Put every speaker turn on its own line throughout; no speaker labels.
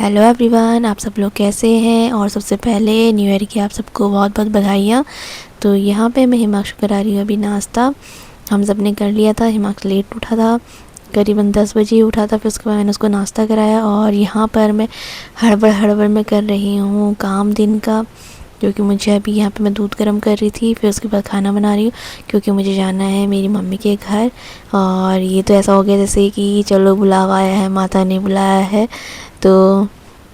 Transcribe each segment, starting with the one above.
Hello everyone, आप सब लोग कैसे हैं। और सबसे पहले न्यू ईयर की आप सबको बहुत बहुत बधाइयाँ। तो यहाँ पे मैं हिमांशु करा रही हूँ अभी नाश्ता। हम सब ने कर लिया था। हिमांशु लेट उठा था, करीबन 10 बजे उठा था। फिर उसके बाद मैंने उसको नाश्ता कराया और यहाँ पर मैं हड़बड़ में कर रही हूँ काम दिन का, क्योंकि मुझे अभी यहाँ पे मैं दूध गर्म कर रही थी। फिर उसके बाद खाना बना रही हूँ, क्योंकि मुझे जाना है मेरी मम्मी के घर। और ये तो ऐसा हो गया जैसे कि चलो बुलावा आया है, माता ने बुलाया है, तो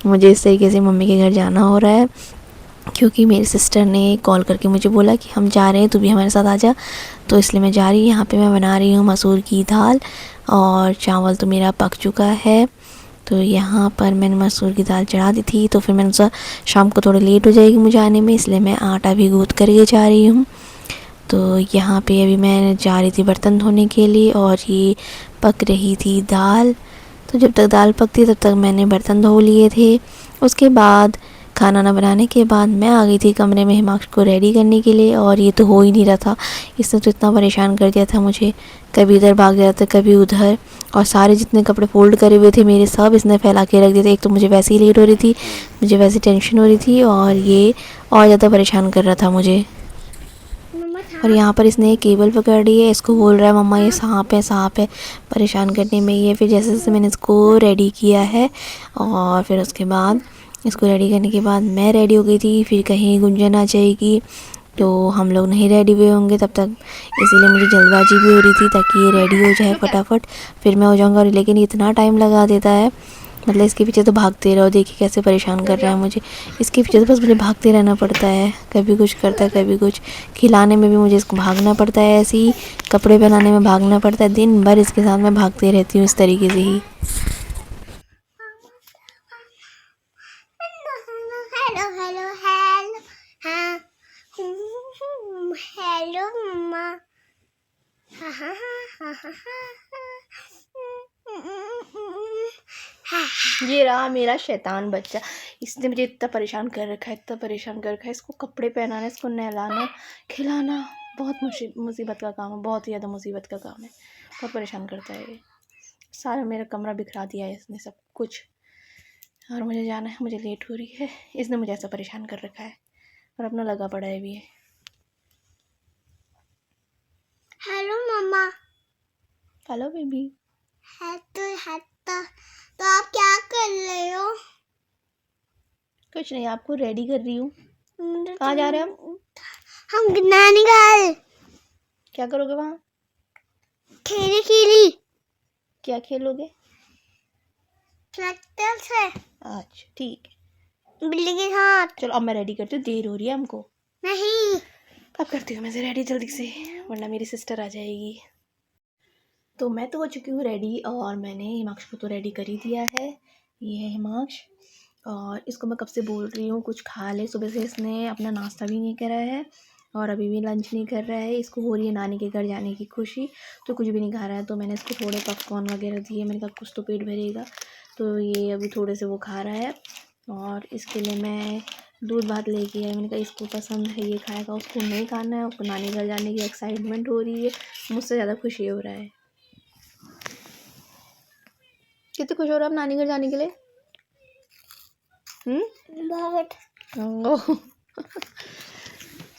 मुझे इस तरीके से मम्मी के घर जाना हो रहा है। क्योंकि मेरी सिस्टर ने कॉल करके मुझे बोला कि हम जा रहे हैं, तू भी हमारे साथ आ जा। तो इसलिए मैं जा रही हूँ। यहाँ पे मैं बना रही हूँ मसूर की दाल, और चावल तो मेरा पक चुका है। तो यहाँ पर मैंने मसूर की दाल चढ़ा दी थी। तो फिर मैंने सोचा शाम को थोड़ा लेट हो जाएगी मुझे आने में, इसलिए मैं आटा भी गूँथ करके जा रही हूँ। तो यहाँ पे अभी मैं जा रही थी बर्तन धोने के लिए, और ये पक रही थी दाल। तो जब तक दाल पकती तब तक मैंने बर्तन धो लिए थे। उसके बाद खाना ना बनाने के बाद मैं आ गई थी कमरे में हिमांशु को रेडी करने के लिए, और ये तो हो ही नहीं रहा था। इसने तो इतना परेशान कर दिया था मुझे, कभी इधर भाग गया था कभी उधर। और सारे जितने कपड़े फोल्ड करे हुए थे मेरे, सब इसने फैला के रख दिए थे। एक तो मुझे वैसे ही लेट हो रही थी, मुझे वैसे टेंशन हो रही थी, और ये और ज़्यादा परेशान कर रहा था मुझे। और यहाँ पर इसने एक केबल पकड़ ली है, इसको बोल रहा है मम्मा ये सांप है, परेशान करने में ही है। फिर जैसे जैसे मैंने इसको रेडी किया है, और फिर उसके बाद इसको रेडी करने के बाद मैं रेडी हो गई थी। फिर कहीं गुंजन आ जाएगी तो हम लोग नहीं रेडी हुए होंगे तब तक, इसीलिए मुझे जल्दबाजी भी हो रही थी ताकि ये रेडी हो जाए फटाफट, फिर मैं हो जाऊँगा। लेकिन इतना टाइम लगा देता है, मतलब इसके पीछे तो भागते रहो। देखिए कैसे परेशान कर रहा है मुझे, इसके पीछे तो बस मुझे भागते रहना पड़ता है। कभी कुछ करता है, कभी कुछ। खिलाने में भी मुझे इसको भागना पड़ता है, ऐसे ही कपड़े पहनाने में भागना पड़ता है। दिन भर इसके साथ मैं भागते रहती हूँ इस तरीके से ही।
हेलो हेलो हेलो हाँ हेलो मम्मा हाँ हाँ हाँ हाँ हाँ।
ये रहा मेरा शैतान बच्चा। इसने मुझे इतना परेशान कर रखा है, इतना परेशान कर रखा है। इसको कपड़े पहनाना, इसको नहलाना, खिलाना बहुत मुसीबत का काम है, बहुत ही ज़्यादा मुसीबत का काम है। बहुत परेशान करता है ये। सारा मेरा कमरा बिखरा दिया है इसने, सब कुछ। और मुझे जाना है, मुझे लेट हो रही है। इसने मुझे ऐसा परेशान कर रखा है और अपना लगा पड़ा है भी है।
Hello mamma.
Hello baby.
तो आप क्या कर रहे हो?
कुछ नहीं, आपको रेडी कर रही हूँ। कहाँ जा रहे हैं
हम नानी घर।
क्या करोगे वहाँ?
खेली
क्या खेलोगे?
ट्रैक्टर से।
अच्छा ठीक
बिल्ली के साथ।
है, चलो अब मैं रेडी करती हूँ, देर हो रही है हमको।
नहीं।
अब करती हूँ मैं से रेडी जल्दी से, वरना मेरी सिस्टर आ जाएगी। तो मैं तो हो चुकी हूँ रेडी, और मैंने हिमांशु को तो रेडी कर ही दिया है। ये है हिमांश, और इसको मैं कब से बोल रही हूँ कुछ खा ले। सुबह से इसने अपना नाश्ता भी नहीं करा है, और अभी भी लंच नहीं कर रहा है। इसको हो रही है नानी के घर जाने की खुशी, तो कुछ भी नहीं खा रहा है। तो मैंने इसको थोड़े पॉपकॉर्न वगैरह दिए, मैंने कहा कुछ तो पेट भरेगा। तो ये अभी थोड़े से वो खा रहा है, और इसके लिए मैं दूध भात लेके आई। मैंने कहा इसको पसंद है, ये खाएगा। उसको नहीं खाना है, उसको नानी घर जाने की एक्साइटमेंट हो रही है, मुझसे ज़्यादा खुशी हो रहा है। कितने खुश हो रहे हो आप नानी घर जाने के लिए?
बहुत।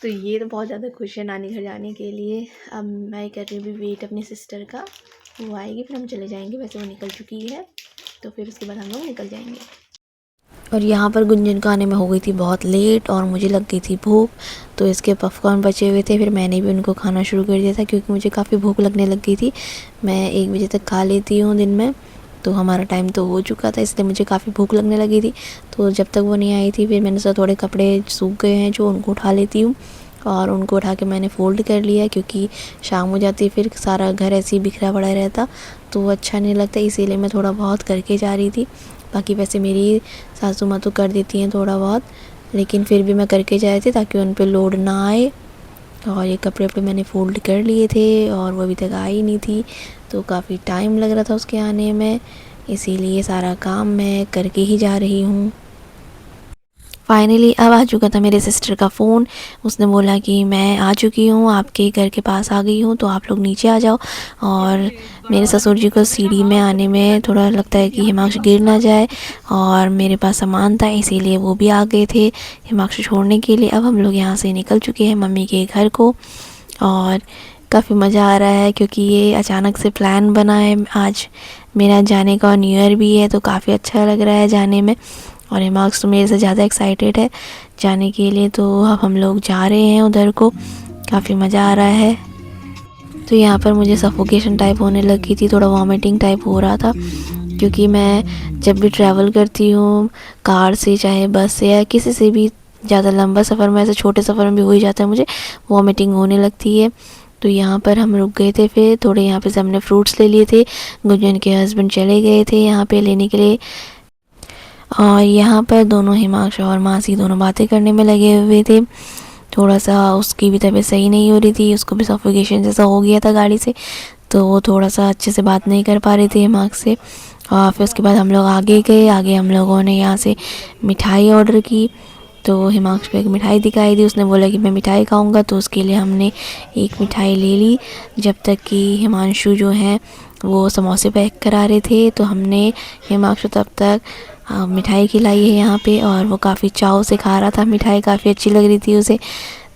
तो ये तो बहुत ज़्यादा खुश है नानी घर जाने के लिए। अब मैं कर रही हूँ वेट अपनी सिस्टर का, वो आएगी फिर हम चले जाएंगे। वैसे वो निकल चुकी है, तो फिर उसके बाद हम लोग निकल जाएंगे। और यहाँ पर गुंजन को आने में हो गई थी बहुत लेट, और मुझे लग गई थी भूख, तो इसके पॉपकॉर्न बचे हुए थे। फिर मैंने भी उनको खाना शुरू कर दिया था, क्योंकि मुझे काफ़ी भूख लगने लग गई थी। मैं 1 बजे तक खा लेती हूँ दिन में, तो हमारा टाइम तो हो चुका था, इसलिए मुझे काफ़ी भूख लगने लगी थी। तो जब तक वो नहीं आई थी, फिर मैंने सोचा थोड़े कपड़े सूख गए हैं जो, उनको उठा लेती हूँ। और उनको उठा के मैंने फ़ोल्ड कर लिया, क्योंकि शाम हो जाती फिर सारा घर ऐसे ही बिखरा पड़ा रहता, तो वो अच्छा नहीं लगता। इसीलिए मैं थोड़ा बहुत करके जा रही थी। बाकी वैसे मेरी सासू माँ तो कर देती हैं थोड़ा बहुत, लेकिन फिर भी मैं करके जा रही थी ताकि उन पे लोड ना आए। और ये कपड़े वपड़े मैंने फ़ोल्ड कर लिए थे, और वो अभी तक आई नहीं थी, तो काफ़ी टाइम लग रहा था उसके आने में, इसीलिए सारा काम मैं करके ही जा रही हूँ। फाइनली अब आ चुका था मेरे सिस्टर का फ़ोन। उसने बोला कि मैं आ चुकी हूँ, आपके घर के पास आ गई हूँ, तो आप लोग नीचे आ जाओ। और मेरे ससुर जी को सीढ़ी में आने में थोड़ा लगता है कि हिमांशु गिर ना जाए, और मेरे पास सामान था इसीलिए वो भी आ गए थे हिमांशु छोड़ने के लिए। अब हम लोग यहाँ से निकल चुके हैं मम्मी के घर को, और काफ़ी मज़ा आ रहा है क्योंकि ये अचानक से प्लान बना है आज मेरा जाने का, और न्यू ईयर भी है तो काफ़ी अच्छा लग रहा है जाने में। और हिमांशु तो मेरे से ज़्यादा एक्साइटेड है जाने के लिए, तो अब हम लोग जा रहे हैं उधर को, काफ़ी मज़ा आ रहा है। तो यहाँ पर मुझे सफोकेशन टाइप होने लगी थी, थोड़ा वॉमिटिंग टाइप हो रहा था, क्योंकि मैं जब भी ट्रैवल करती हूँ कार से चाहे बस से या किसी से भी ज़्यादा लंबा सफ़र में, ऐसे छोटे सफ़र में भी हो ही जाता है, मुझे वॉमिटिंग होने लगती है। तो यहाँ पर हम रुक गए थे, फिर थोड़े यहाँ पे से हमने फ्रूट्स ले लिए थे। गुंजन के हस्बैंड चले गए थे यहाँ पे लेने के लिए, और यहाँ पर दोनों हिमांशु और मासी दोनों बातें करने में लगे हुए थे। थोड़ा सा उसकी भी तबीयत सही नहीं हो रही थी, उसको भी सफोकेशन जैसा हो गया था गाड़ी से, तो वो थोड़ा सा अच्छे से बात नहीं कर पा रही थी हिमांशु से। और फिर उसके बाद हम लोग आगे गए, आगे हम लोगों ने यहाँ से मिठाई ऑर्डर की। तो हिमांशु को एक मिठाई दिखाई दी, उसने बोला कि मैं मिठाई खाऊंगा, तो उसके लिए हमने एक मिठाई ले ली, जब तक कि हिमांशु जो है वो समोसे पैक करा रहे थे। तो हमने हिमांशु तब तक मिठाई खिलाई है यहाँ पे, और वो काफ़ी चाव से खा रहा था मिठाई, काफ़ी अच्छी लग रही थी उसे।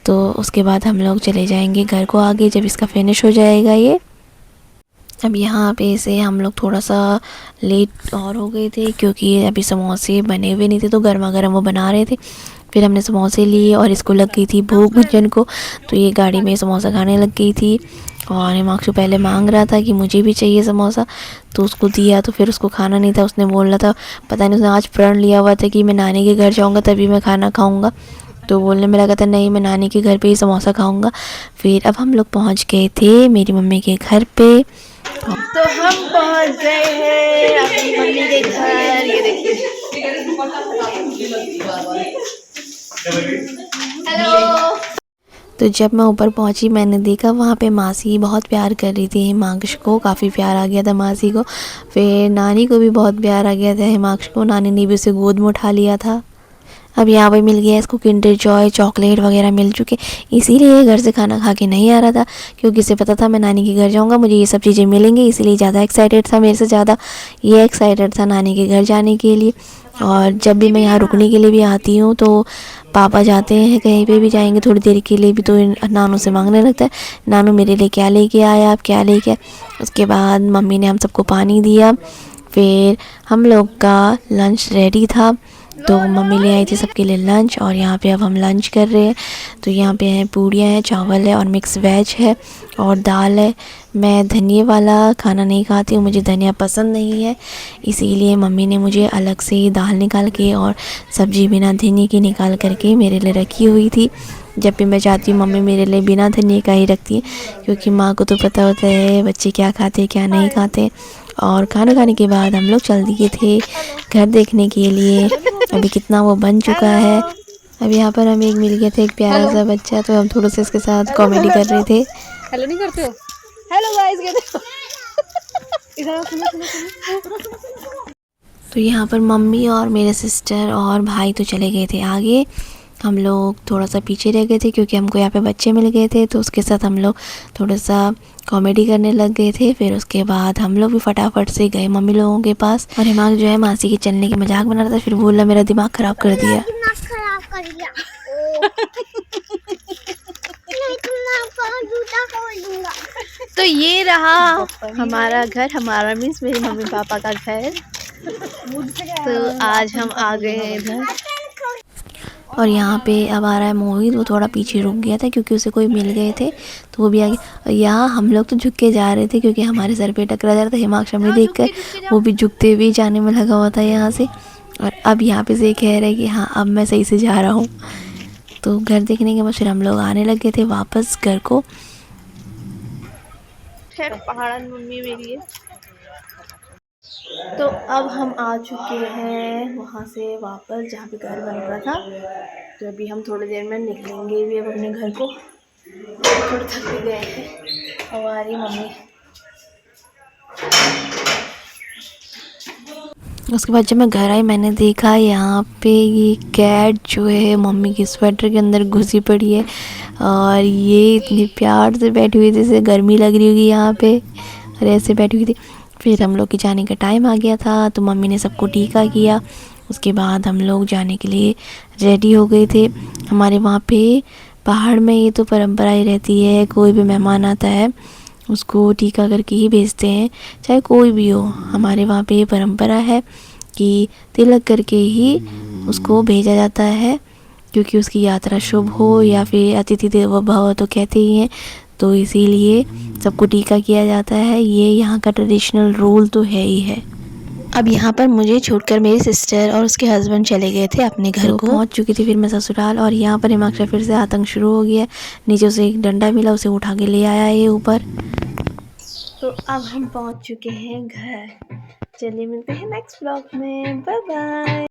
तो उसके बाद हम लोग चले जाएंगे घर को आगे, जब इसका फिनिश हो जाएगा ये। अब यहाँ पे से हम लोग थोड़ा सा लेट और हो गए थे, क्योंकि अभी समोसे बने हुए नहीं थे, तो गर्मा गर्म वो बना रहे थे। फिर हमने समोसे लिए, और इसको लग गई थी भूख गुंजन को, तो ये गाड़ी में समोसा खाने लग गई थी। और हिमांशु पहले मांग रहा था कि मुझे भी चाहिए समोसा, तो उसको दिया, तो फिर उसको खाना नहीं था, उसने बोल रहा था, पता नहीं उसने आज प्रण लिया हुआ था कि मैं नानी के घर जाऊँगा तभी मैं खाना खाऊँगा, तो बोलने में लगा था नहीं मैं नानी के घर पे ही समोसा खाऊँगा। फिर अब हम लोग पहुँच गए थे मेरी मम्मी के घर पे। तो हम पहुँच गए हैं अपनी मम्मी के घर, ये देखिए। हेलो। तो जब मैं ऊपर पहुंची मैंने देखा वहाँ पे मासी बहुत प्यार कर रही थी हिमांशु को, काफ़ी प्यार आ गया था मासी को। फिर नानी को भी बहुत प्यार आ गया था हिमांशु को, नानी ने भी उसे गोद में उठा लिया था। अब यहाँ पे मिल गया इसको किंडर जॉय चॉकलेट वगैरह मिल चुके, इसीलिए घर से खाना खा के नहीं आ रहा था, क्योंकि इसे पता था मैं नानी के घर जाऊँगा मुझे ये सब चीज़ें मिलेंगी, इसीलिए ज़्यादा एक्साइटेड था, मेरे से ज़्यादा ये एक्साइटेड था नानी के घर जाने के लिए। और जब भी मैं यहाँ रुकने के लिए भी आती हूँ तो पापा जाते हैं कहीं पे भी जाएंगे थोड़ी देर के लिए भी, तो नानू से मांगने लगता है, नानू मेरे लिए क्या लेके आया, आप क्या लेके आए। उसके बाद मम्मी ने हम सबको पानी दिया, फिर हम लोग का लंच रेडी था, तो मम्मी ले आई थी सबके लिए लंच, और यहाँ पे अब हम लंच कर रहे हैं। तो यहाँ पे हैं पूड़ियाँ हैं, चावल है, और मिक्स वेज है, और दाल है। मैं धनिया वाला खाना नहीं खाती हूँ, मुझे धनिया पसंद नहीं है, इसीलिए मम्मी ने मुझे अलग से दाल निकाल के और सब्ज़ी बिना धनिया की निकाल करके मेरे लिए रखी हुई थी। जब भी मैं जाती हूँ मम्मी मेरे लिए बिना धनिया का ही रखती है, क्योंकि माँ को तो पता होता है बच्चे क्या खाते क्या नहीं खाते। और खाना खाने के बाद हम लोग चल दिए थे घर देखने के लिए, अभी कितना वो बन चुका है। अब यहाँ पर हमें एक मिल गया था एक प्यारा सा बच्चा, तो हम थोड़ा सा इसके साथ कॉमेडी कर रहे थे।
हेलो नहीं करते हो? हेलो गाइस कहते हो। इधर सुनो।
तो यहाँ पर मम्मी और मेरे सिस्टर और भाई तो चले गए थे आगे, हम लोग थोड़ा सा पीछे रह गए थे, क्योंकि हमको यहाँ पे बच्चे मिल गए थे, तो उसके साथ हम लोग थोड़ा सा कॉमेडी करने लग गए थे। फिर उसके बाद हम लोग भी फटाफट से गए मम्मी लोगों के पास, और हिमांशु जो है मासी के चलने के मजाक बना रहा था, फिर बोला मेरा दिमाग ख़राब कर दिया। तो ये रहा हमारा घर, हमारा मीन्स मेरी मम्मी पापा का घर। तो आज हम आ गए हैं इधर, और यहाँ पे अब आ रहा है मोहित, वो थोड़ा पीछे रुक गया था क्योंकि उसे कोई मिल गए थे, तो वो भी आ गया। यहाँ हम लोग तो झुक के जा रहे थे क्योंकि हमारे सर पे टकरा जा रहा था, हिमांशु हमें देखकर वो भी झुकते हुए जाने में लगा हुआ था यहाँ से। और अब यहाँ पे से कह रहे हैं कि हाँ अब मैं सही से जा रहा हूँ। तो घर देखने के बाद फिर हम लोग आने लगे थे वापस घर को। पहाड़न मम्मी मेरी है। तो अब हम आ चुके हैं वहाँ से वापस जहाँ पे घर बन रहा था, तो अभी हम थोड़ी देर में निकलेंगे भी अब अपने घर को, थोड़ा थक भी गए हैं। अब आ रही मम्मी। उसके बाद जब मैं घर आई मैंने देखा यहाँ पे ये कैट जो है मम्मी की स्वेटर के अंदर घुसी पड़ी है और ये इतनी प्यार से बैठी हुई थी जैसे गर्मी लग रही होगी यहाँ पे, और ऐसे बैठी हुई थी। फिर हम लोग के जाने का टाइम आ गया था तो मम्मी ने सबको टीका किया। उसके बाद हम लोग जाने के लिए रेडी हो गए थे। हमारे वहाँ पे पहाड़ में ये तो परंपरा ही रहती है, कोई भी मेहमान आता है उसको टीका करके ही भेजते हैं, चाहे कोई भी हो। हमारे वहाँ पे ये परंपरा है कि तिलक करके ही उसको भेजा जाता है, क्योंकि उसकी यात्रा शुभ हो, या फिर अतिथि देवो भव तो कहते ही हैं, तो इसीलिए सबको टीका किया जाता है। ये यहाँ का ट्रेडिशनल रूल तो है ही है। अब यहाँ पर मुझे छोड़कर मेरी सिस्टर और उसके हस्बैंड चले गए थे अपने घर को। पहुँच चुकी थी फिर मैं ससुराल, और यहाँ पर हिमाक्षर फिर से आतंक शुरू हो गया। नीचे उसे एक डंडा मिला, उसे उठा के ले आया ये ऊपर। तो अब हम पहुँच चुके हैं घर। चलिए मिलते हैं नेक्स्ट ब्लॉग में, बाय बाय।